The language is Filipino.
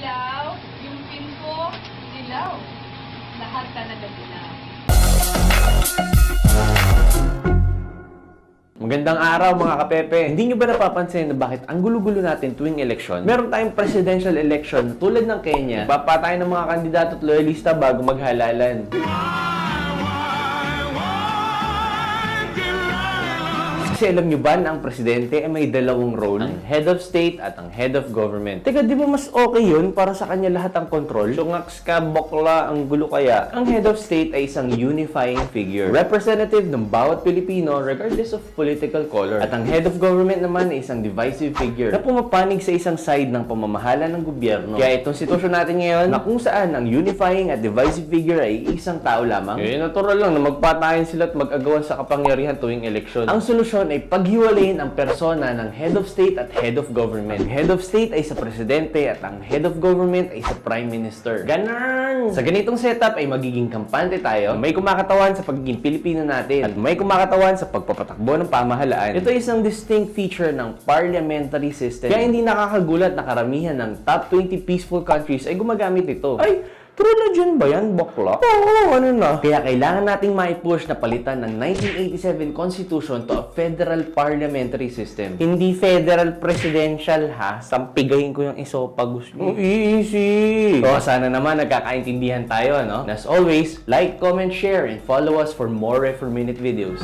dilaw, yung pin ko, dilaw. Lahat talaga dilaw. Magandang araw mga kapepe. Hindi nyo ba napapansin na bakit ang gulo-gulo natin tuwing eleksyon? Meron tayong presidential election tulad ng Kenya. Papatay ng mga kandidato at loyalista bago maghalalan. Kasi alam nyo ba na ang presidente ay may dalawang role? Ang head of state at ang head of government. Teka, di ba mas okay yun para sa kanya lahat ang control? Sungaks ka, bokla, ang gulo kaya. Ang head of state ay isang unifying figure. Representative ng bawat Pilipino regardless of political color. At ang head of government naman ay isang divisive figure na pumapanig sa isang side ng pamamahala ng gobyerno. Kaya itong sitwasyon natin ngayon na kung saan ang unifying at divisive figure ay isang tao lamang. Eh, natural lang na magpatayin sila at mag-agawan sa kapangyarihan tuwing eleksyon. Ang solusyon ay paghiwalayin ang persona ng head of state at head of government. Ang head of state ay sa presidente at ang head of government ay sa prime minister. Ganon! Sa ganitong setup ay magiging kampante tayo. May kumakatawan sa pagiging Pilipino natin at may kumakatawan sa pagpapatakbo ng pamahalaan. Ito ay isang distinct feature ng parliamentary system. Kaya hindi nakakagulat na karamihan ng top 20 peaceful countries ay gumagamit ito. Ay! True na dyan ba yan, bakla? Oo, ano na? Kaya kailangan nating maipush na palitan ng 1987 Constitution to a federal parliamentary system. Hindi federal presidential, ha? Sampigayin ko yung isopagos niyo. Easy! So, sana naman nagkakaintindihan tayo, no? And as always, like, comment, share, and follow us for more Refer Minute videos.